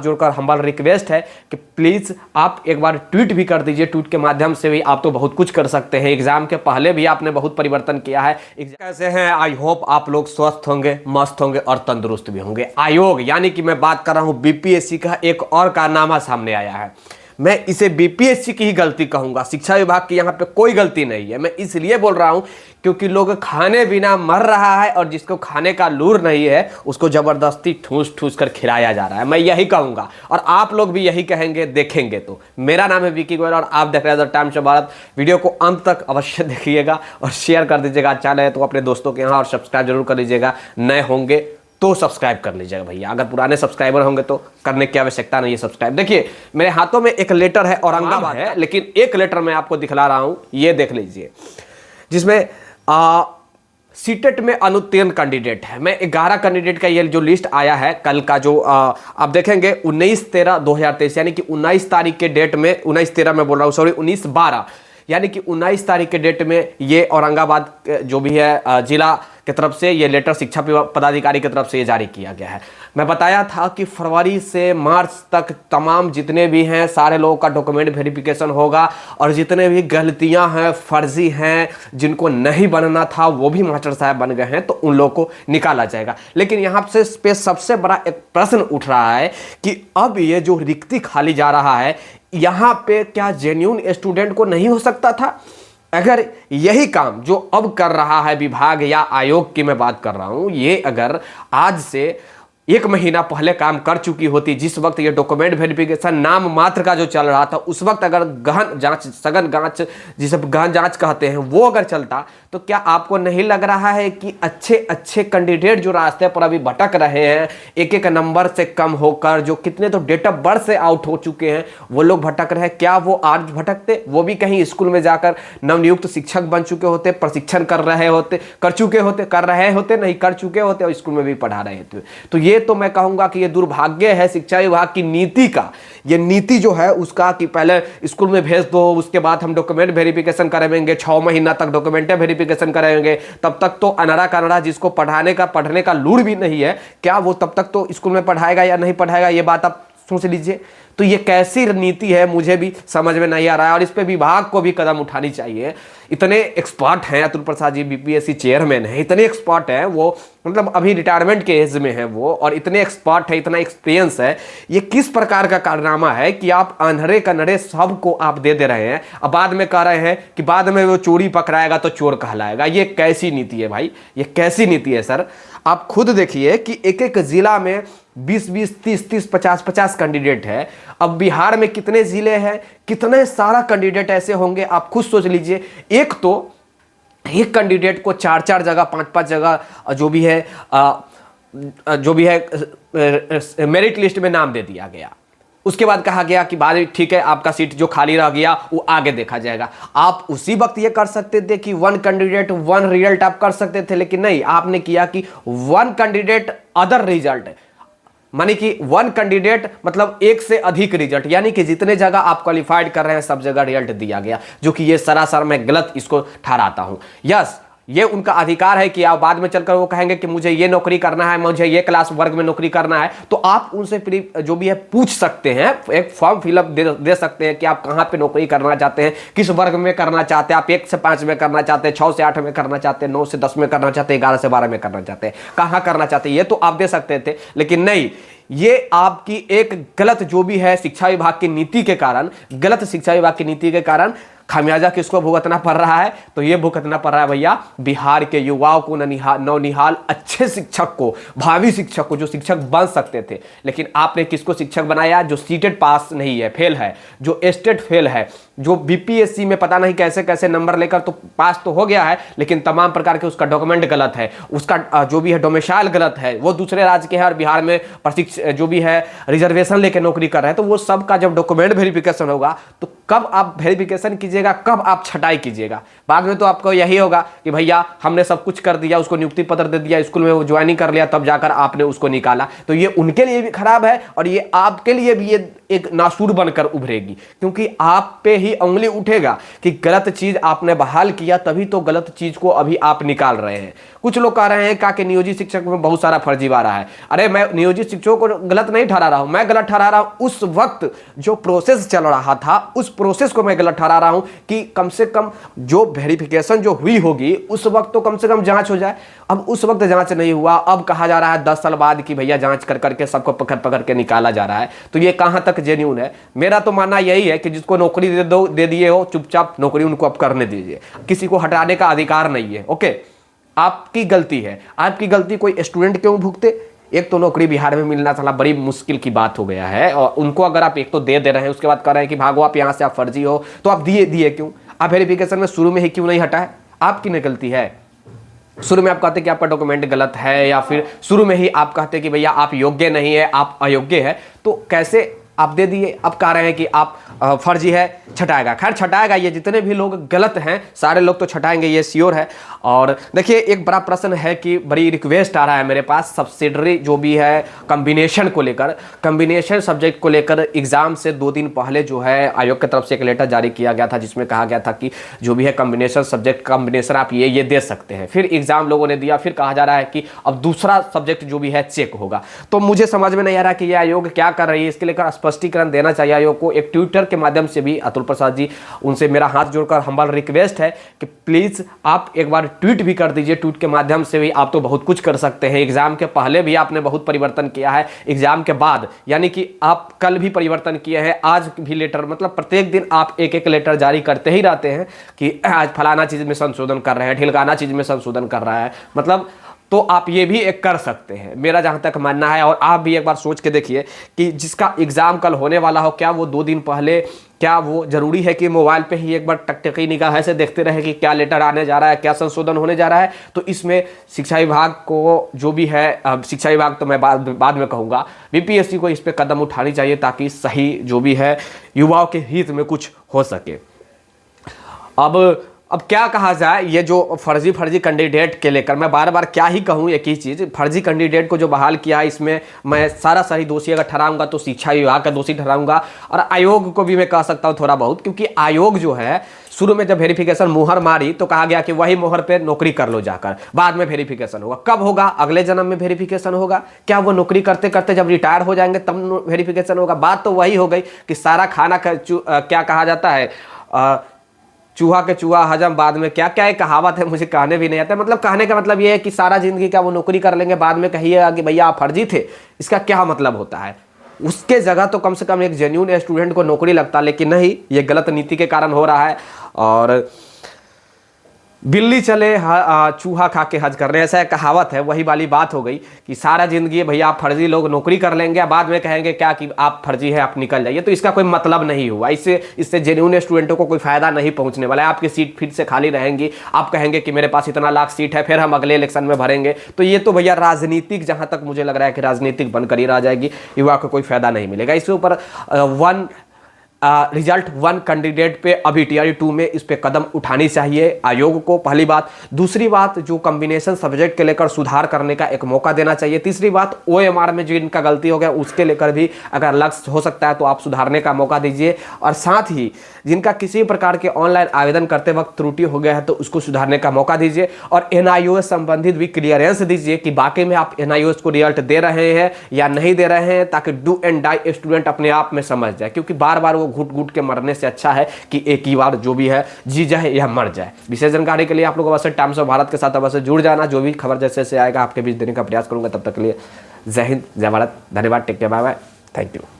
जोड़कर humble request है कि प्लीज़ आप एक बार ट्वीट भी कर दीजिए। ट्वीट के माध्यम से भी आप तो बहुत कुछ कर सकते हैं। एग्जाम के पहले भी आपने बहुत परिवर्तन किया है। कैसे हैं? आई होप आप लोग स्वस्थ होंगे, मस्त होंगे और तंदुरुस्त भी होंगे। आयोग यानी कि मैं बात कर रहा हूं बीपीएससी का एक और कारनामा सामने आया है। मैं इसे बीपीएससी की ही गलती कहूंगा, शिक्षा विभाग की यहाँ पे कोई गलती नहीं है। मैं इसलिए बोल रहा हूं क्योंकि लोग खाने बिना मर रहा है और जिसको खाने का लूर नहीं है उसको जबरदस्ती ठूस ठूस कर खिलाया जा रहा है। मैं यही कहूंगा और आप लोग भी यही कहेंगे देखेंगे तो। मेरा नाम है विकी गोयल और आप देख रहे हैं the times of Bharat. Video को अंत तक अवश्य देखिएगा और शेयर कर दीजिएगा। अच्छा लगे तो अपने दोस्तों के यहाँ और सब्सक्राइब जरूर कर लीजिएगा। नए होंगे तो सब्सक्राइब कर लीजिएगा भैया। अगर पुराने सब्सक्राइबर होंगे तो करने की आवश्यकता नहीं है सब्सक्राइब। देखिए मेरे हाथों में एक लेटर है औरंगाबाद है, लेकिन एक लेटर मैं आपको दिखला रहा हूं, ये देख लीजिए, जिसमें सीटेट में अनुत्तीर्ण कैंडिडेट है। मैं 11 कैंडिडेट का ये जो लिस्ट आया है कल का, जो आप देखेंगे 19/13/2023 यानी कि 19 तारीख के डेट में, 19/13 में बोल रहा हूँ, सॉरी 19/12 यानी कि 19 तारीख के डेट में ये औरंगाबाद जो भी है जिला की तरफ से ये लेटर शिक्षा पदाधिकारी की तरफ से ये जारी किया गया है। मैं बताया था कि फरवरी से मार्च तक तमाम जितने भी हैं सारे लोगों का डॉक्यूमेंट वेरिफिकेशन होगा और जितने भी गलतियां हैं, फर्जी हैं, जिनको नहीं बनना था वो भी मास्टर साहब बन गए हैं तो उन लोगों को निकाला जाएगा। लेकिन यहाँ से सबसे बड़ा एक प्रश्न उठ रहा है कि अब ये जो रिक्ति खाली जा रहा है यहाँ पे क्या जेन्युइन स्टूडेंट को नहीं हो सकता था? अगर यही काम जो अब कर रहा है विभाग या आयोग की मैं बात कर रहा हूं, ये अगर आज से 1 महीना पहले काम कर चुकी होती, जिस वक्त ये डॉक्यूमेंट वेरिफिकेशन नाम मात्र का जो चल रहा था, उस वक्त अगर गहन जांच, सघन जांच, जिसे गहन जांच कहते हैं, वो अगर चलता तो क्या आपको नहीं लग रहा है कि अच्छे अच्छे कैंडिडेट जो रास्ते पर अभी भटक रहे हैं, एक एक नंबर से कम होकर, जो कितने तो डेट ऑफ बर्थ से आउट हो चुके हैं, वो लोग भटक रहे हैं, क्या वो आज भटकते? वो भी कहीं स्कूल में जाकर नवनियुक्त शिक्षक बन चुके होते, प्रशिक्षण कर रहे होते, कर रहे होते, नहीं कर चुके होते और स्कूल में भी पढ़ा रहे थे। तो ये तो मैं कहूंगा कि ये दुर्भाग्य है शिक्षा विभाग की नीति का। ये नीति जो है उसका कि पहले स्कूल में भेज दो, उसके बाद हम डॉक्यूमेंट वेरिफिकेशन कराएंगे, 6 महीना तक डॉक्यूमेंट वेरिफिकेशन कराएंगे, तब तक तो अनड़ा कनड़ा जिसको पढ़ने का लूर भी नहीं है, क्या वो तब तक तो स्कूल में पढ़ाएगा या नहीं पढ़ाएगा? ये बात आप सोच लीजिए। तो ये कैसी नीति है मुझे भी समझ में नहीं आ रहा है और इस पे विभाग को भी कदम उठानी चाहिए। इतने एक्सपर्ट हैं अतुल प्रसाद जी, बीपीएससी चेयरमैन है, इतने एक्सपर्ट हैं वो, मतलब अभी रिटायरमेंट के एज में है वो, और इतने एक्सपर्ट है, इतना एक्सपीरियंस है। ये किस प्रकार का कारनामा है कि आप अंधरे कन्हरे सबको आप दे रहे हैं, अब बाद में कह रहे हैं कि बाद में वो चोरी पकड़ाएगा तो चोर कहलाएगा। ये कैसी नीति है भाई? ये कैसी नीति है सर? आप खुद देखिए कि एक एक जिला में 20-20, 30-30, 50-50 कैंडिडेट है। अब बिहार में कितने जिले हैं, कितने सारा कैंडिडेट ऐसे होंगे, आप खुद सोच लीजिए। एक कैंडिडेट को 4-4 जगह, 5-5 जगह जो भी है मेरिट लिस्ट में नाम दे दिया गया। उसके बाद कहा गया कि बाद ठीक है आपका सीट जो खाली रह गया वो आगे देखा जाएगा। आप उसी वक्त ये कर सकते थे कि 1 कैंडिडेट 1 रिजल्ट आप कर सकते थे, लेकिन नहीं, आपने किया कि 1 कैंडिडेट अदर रिजल्ट, मानी कि 1 कैंडिडेट मतलब 1 से अधिक रिजल्ट, यानी कि जितने जगह आप क्वालिफाइड कर रहे हैं सब जगह रिजल्ट दिया गया, जो कि ये सरासर मैं गलत इसको ठहराता हूं। यस, ये उनका अधिकार है कि आप बाद में चलकर वो कहेंगे कि मुझे ये नौकरी करना है, मुझे ये क्लास वर्ग में नौकरी करना है, तो आप उनसे फिर जो भी है पूछ सकते हैं, एक फॉर्म फिलअप दे सकते हैं कि आप कहाँ पे नौकरी करना चाहते हैं, किस वर्ग में करना चाहते हैं, आप 1 से 5 में करना चाहते हैं, 6 से 8 में करना चाहते हैं, 9 से 10 में करना चाहते हैं, 11 से 12 में करना चाहते हैं, कहाँ करना चाहते हैं, ये तो आप दे सकते थे। लेकिन नहीं, ये आपकी एक गलत जो भी है शिक्षा विभाग की नीति के कारण, गलत शिक्षा विभाग की नीति के कारण खामियाजा किसको भुगतना पड़ रहा है? तो ये भुगतना पड़ रहा है भैया बिहार के युवाओं को, नौनिहाल अच्छे शिक्षक को, भावी शिक्षक को, जो शिक्षक बन सकते थे। लेकिन आपने किसको शिक्षक बनाया? जो सीटेट पास नहीं है, फेल है, जो स्टेट फेल है, जो बीपीएससी में पता नहीं कैसे कैसे नंबर लेकर तो पास तो हो गया है, लेकिन तमाम प्रकार के उसका डॉक्यूमेंट गलत है, उसका जो भी है डोमिसाइल गलत है, वो दूसरे राज्य के है और बिहार में जो भी है रिजर्वेशन लेकर नौकरी कर रहे हैं। तो वो सब का जब डॉक्यूमेंट वेरिफिकेशन होगा तो कब आप वेरिफिकेशन कीजिए कीजिएगा, कब आप छटाई कीजिएगा। बाद में तो आपको यही होगा कि भैया हमने सब कुछ कर दिया, उसको नियुक्ति पत्र दे दिया, स्कूल में वो ज्वाइनिंग कर लिया, तब जाकर आपने उसको निकाला। तो ये उनके लिए भी खराब है और ये आपके लिए भी ये एक नासूर बनकर उभरेगी, क्योंकि आप पे ही उंगली उठेगा कि गलत चीज आपने बहाल किया, तभी तो गलत चीज को अभी आप निकाल रहे हैं। कुछ लोग कह रहे हैं कि नियोजित शिक्षक में बहुत सारा फर्जीवाड़ा है। अरे मैं नियोजित शिक्षकों को गलत नहीं ठहरा रहा हूं, मैं गलत ठहरा रहा हूं उस वक्त जो प्रोसेस चल रहा था, उस प्रोसेस को मैं गलत ठहरा रहा हूं कि कम से कम जो वेरिफिकेशन जो हुई होगी उस वक्त तो कम से कम जांच हो जाए। अब उस वक्त जांच नहीं हुआ, अब कहा जा रहा है 10 साल बाद कि भैया जांच कर करके सबको पकड़ पकड़ के निकाला जा रहा है। तो ये कहां तक जेन्युइन है? मेरा तो मानना यही है कि जिसको नौकरी दे दिए हो, चुपचाप नौकरी उनको अब करने दीजिए, किसी को हटाने का अधिकार नहीं है। ओके, आपकी गलती है, आपकी गलती कोई स्टूडेंट क्यों भुगते? एक तो नौकरी बिहार में मिलना साला बड़ी मुश्किल की बात हो गया है, और उनको अगर आप एक तो दे रहे हैं, उसके बाद कह रहे हैं कि भागो आप यहां से, आप फर्जी हो, तो आप दिए क्यों? आप वेरिफिकेशन में शुरू में ही क्यों नहीं हटाए? आपकी न गलती है। शुरू में आप कहते कि आपका डॉक्यूमेंट गलत है, या फिर शुरू में ही आप कहते कि भैया आप योग्य नहीं है, आप अयोग्य है, तो कैसे आप दे दिए? अब कह रहे हैं कि आप फर्जी है, छटाएगा। खैर छटाएगा, ये जितने भी लोग गलत हैं सारे लोग तो छटाएंगे, ये श्योर है। और देखिए एक बड़ा प्रश्न है कि बड़ी रिक्वेस्ट आ रहा है मेरे पास, सब्सिडरी जो भी है कम्बिनेशन को लेकर, कम्बिनेशन सब्जेक्ट को लेकर एग्जाम से 2 दिन पहले जो है आयोग की तरफ से एक लेटर जारी किया गया था, जिसमें कहा गया था कि जो भी है कम्बिनेशन सब्जेक्ट कम्बिनेशन आप ये दे सकते हैं। फिर एग्जाम लोगों ने दिया, फिर कहा जा रहा है कि अब दूसरा सब्जेक्ट जो भी है चेक होगा। तो मुझे समझ में नहीं आ रहा कि यह आयोग क्या कर रही है, इसके लेकर स्पष्टीकरण देना चाहिए आयोग को। एक ट्विटर के माध्यम से भी अतुल प्रसाद जी, उनसे मेरा हाथ जोड़कर हम्बल रिक्वेस्ट है कि प्लीज आप एक बार ट्वीट भी कर दीजिए। ट्वीट के माध्यम से भी आप तो बहुत कुछ कर सकते हैं। एग्जाम के पहले भी आपने बहुत परिवर्तन किया है, एग्जाम के बाद यानी कि आप कल भी परिवर्तन किए हैं, आज भी लेटर, मतलब प्रत्येक दिन आप एक एक लेटर जारी करते ही रहते हैं कि आज फलाना चीज में संशोधन कर रहे हैं, ढिलकाना चीज में संशोधन कर रहा है, मतलब तो आप ये भी एक कर सकते हैं, मेरा जहां तक मानना है। और आप भी एक बार सोच के देखिए कि जिसका एग्जाम कल होने वाला हो, क्या वो 2 दिन पहले, क्या वो जरूरी है कि मोबाइल पे ही एक बार टकटकी निगाह से देखते रहे कि क्या लेटर आने जा रहा है, क्या संशोधन होने जा रहा है? तो इसमें शिक्षा विभाग को जो भी है, शिक्षा विभाग तो मैं बाद में कहूँगा, बीपीएससी को इस पर कदम उठानी चाहिए ताकि सही जो भी है युवाओं के हित में कुछ हो सके। अब क्या कहा जाए, ये जो फर्जी कैंडिडेट के लेकर मैं बार बार क्या ही कहूँ, एक ही चीज़, फर्जी कैंडिडेट को जो बहाल किया है, इसमें मैं सारा सही दोषी अगर ठहराऊंगा तो शिक्षा विभाग का दोषी ठहराऊंगा, और आयोग को भी मैं कह सकता हूँ थोड़ा बहुत, क्योंकि आयोग जो है शुरू में जब वेरिफिकेशन मुहर मारी तो कहा गया कि वही मुहर पे नौकरी कर लो जाकर, बाद में वेरिफिकेशन होगा। कब होगा? अगले जन्म में वेरिफिकेशन होगा। क्या वो नौकरी करते करते जब रिटायर हो जाएंगे तब वेरिफिकेशन होगा? बात तो वही हो गई कि सारा खाना क्या कहा जाता है, चूहा के चूहा हजम, बाद में क्या क्या एक कहावत है, मुझे कहने भी नहीं आता। मतलब कहने का मतलब ये है कि सारा जिंदगी क्या वो नौकरी कर लेंगे, बाद में कहिएगा कि भैया आप फर्जी थे, इसका क्या मतलब होता है? उसके जगह तो कम से कम एक जेन्युइन स्टूडेंट को नौकरी लगता, लेकिन नहीं, ये गलत नीति के कारण हो रहा है। और बिल्ली चले चूहा खा के हज कर रहे हैं, ऐसा एक कहावत है, वही वाली बात हो गई कि सारा जिंदगी भैया आप फर्जी लोग नौकरी कर लेंगे, बाद में कहेंगे क्या कि आप फर्जी है, आप निकल जाइए। तो इसका कोई मतलब नहीं हुआ, इससे जेन्युइन स्टूडेंटों को कोई फायदा नहीं पहुंचने वाला है। आपकी सीट फिर से खाली रहेंगी, आप कहेंगे कि मेरे पास इतना लाख सीट है, फिर हम अगले इलेक्शन में भरेंगे। तो ये तो भैया राजनीतिक, जहां तक मुझे लग रहा है कि राजनीतिक बनकर ही रह जाएगी, युवा को कोई फायदा नहीं मिलेगा। इसके ऊपर रिजल्ट 1 कैंडिडेट पे अभी टीआरई 2 में इस पे कदम उठानी चाहिए आयोग को, पहली बात। दूसरी बात, जो कॉम्बिनेशन सब्जेक्ट के लेकर सुधार करने का एक मौका देना चाहिए। तीसरी बात, ओएमआर में जो इनका गलती हो गया उसके लेकर भी अगर लक्ष्य हो सकता है तो आप सुधारने का मौका दीजिए। और साथ ही जिनका किसी प्रकार के ऑनलाइन आवेदन करते वक्त त्रुटि हो गया है तो उसको सुधारने का मौका दीजिए। और एनआईओएस संबंधित भी क्लियरेंस दीजिए कि बाकी में आप एनआईओएस को रिजल्ट दे रहे हैं या नहीं दे रहे हैं, ताकि डू एंड डाई स्टूडेंट अपने आप में समझ जाए। क्योंकि बार बार वो घुट घुट के मरने से अच्छा है कि एक ही बार जो भी है जी जाए या मर जाए। विशेष जानकारी के लिए आप लोग अवश्य टाइम्स ऑफ भारत के साथ अवश्य जुड़ जाना। जो भी खबर जैसे आएगा आपके बीच देने का प्रयास करूंगा। तब तक के लिए जय हिंद, जय भारत, धन्यवाद, take care, bye bye, thank you.